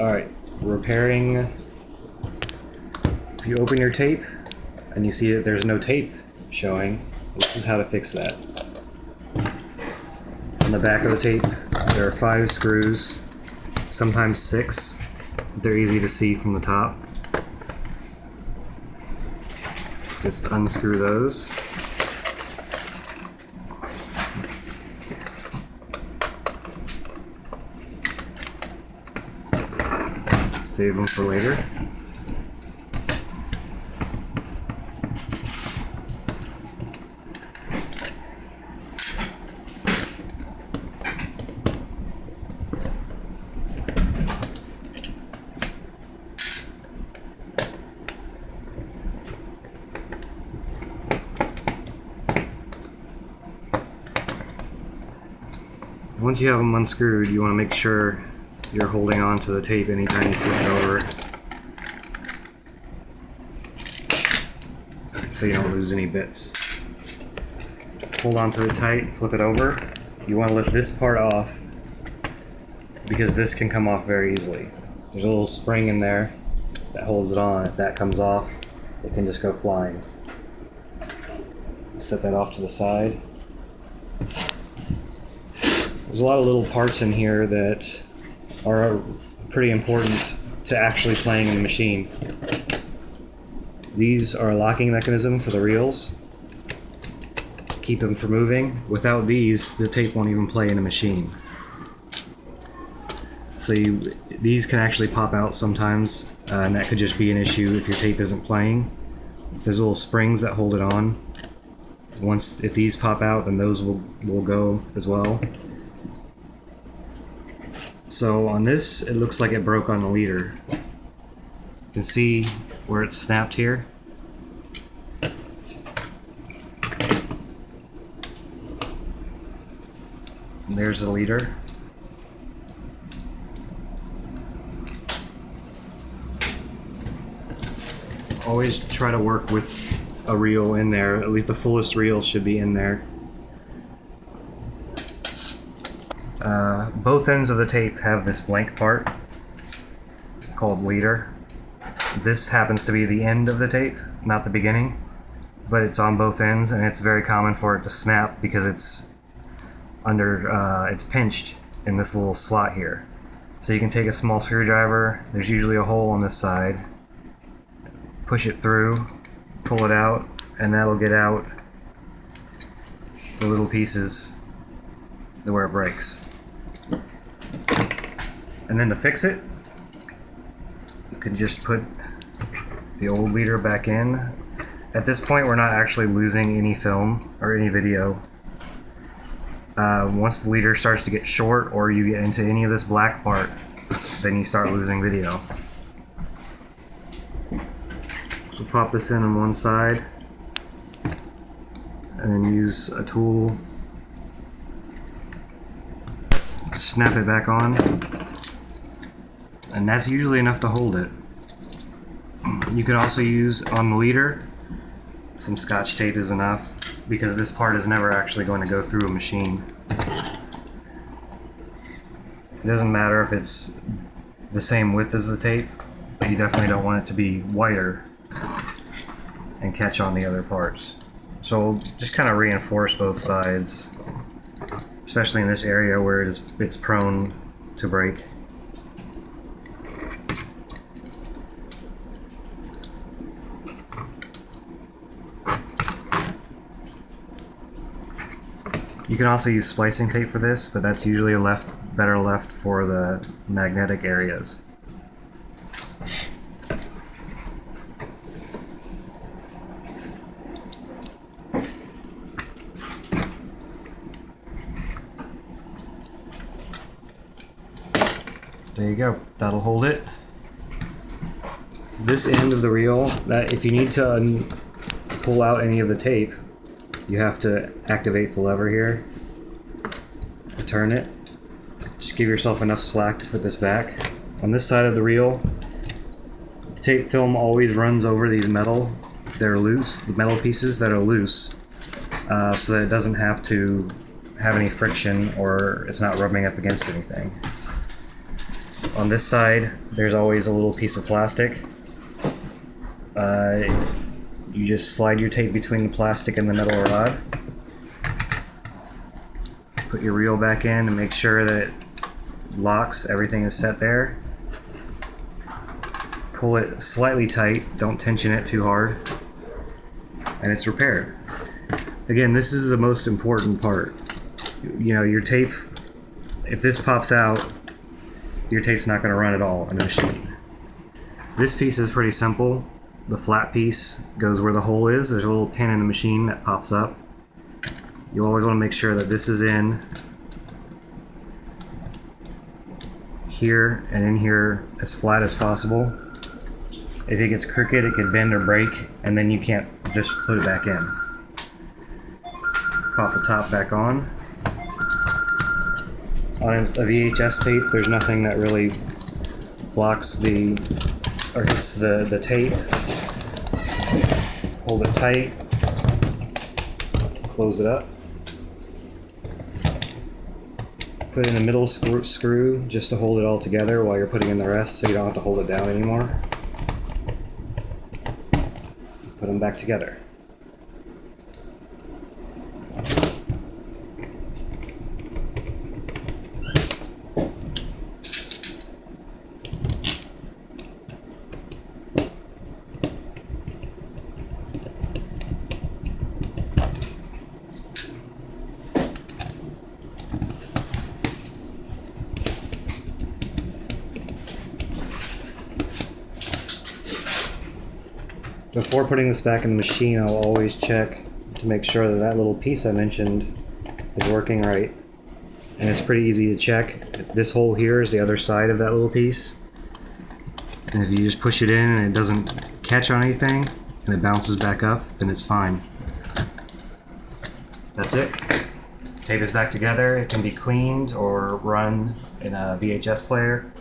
Alright, repairing. If you open your tape and you see that there's no tape showing, this is how to fix that. On the back of the tape, there are 5 screws, sometimes 6. They're easy to see from the top. Just unscrew those. Save them for later. Once you have them unscrewed, you want to make sure you're holding on to the tape anytime you flip it over, so you don't lose any bits. Hold on to it tight, flip it over. You want to lift this part off because this can come off very easily. There's a little spring in there that holds it on. If that comes off, it can just go flying. Set that off to the side. There's a lot of little parts in here that are pretty important to actually playing in the machine. These are a locking mechanism for the reels. Keep them from moving. Without these, the tape won't even play in a machine. So these can actually pop out sometimes, and that could just be an issue if your tape isn't playing. There's little springs that hold it on. If these pop out, then those will go as well. So on this, it looks like it broke on the leader. You can see where it's snapped here. And there's the leader. Always try to work with a reel in there. At least the fullest reel should be in there. Both ends of the tape have this blank part called leader. This happens to be the end of the tape, not the beginning, but it's on both ends, and it's very common for it to snap because it's pinched in this little slot here. So you can take a small screwdriver, there's usually a hole on this side, push it through, pull it out, and that'll get out the little pieces where it breaks. And then to fix it, you can just put the old leader back in. At this point, we're not actually losing any film or any video. Once the leader starts to get short or you get into any of this black part, then you start losing video. So pop this in on one side and then use a tool to snap it back on. And that's usually enough to hold it. You can also use, on the leader, some Scotch tape is enough, because this part is never actually going to go through a machine. It doesn't matter if it's the same width as the tape, but you definitely don't want it to be wider and catch on the other parts. So we'll just kind of reinforce both sides, especially in this area where it's prone to break. You can also use splicing tape for this, but that's usually better left for the magnetic areas. There you go, that'll hold it. This end of the reel, that if you need to pull out any of the tape, you have to activate the lever here to turn it. Just give yourself enough slack to put this back. On this side of the reel, the tape film always runs over these metal pieces that are loose, so that it doesn't have to have any friction or it's not rubbing up against anything. On this side, there's always a little piece of plastic. You just slide your tape between the plastic and the metal rod. Put your reel back in and make sure that it locks, everything is set there. Pull it slightly tight, don't tension it too hard, and it's repaired. Again, this is the most important part. You know, your tape, if this pops out, your tape's not going to run at all in the machine. This piece is pretty simple. The flat piece goes where the hole is. There's a little pin in the machine that pops up. You always want to make sure that this is in here and in here as flat as possible. If it gets crooked, it could bend or break, and then you can't just put it back in. Pop the top back on. On a VHS tape, there's nothing that really blocks or hits the tape. Hold it tight. Close it up. Put in the middle screw just to hold it all together while you're putting in the rest, so you don't have to hold it down anymore. Put them back together. Before putting this back in the machine, I'll always check to make sure that that little piece I mentioned is working right. And it's pretty easy to check. This hole here is the other side of that little piece. And if you just push it in and it doesn't catch on anything and it bounces back up, then it's fine. That's it. Tape is back together. It can be cleaned or run in a VHS player.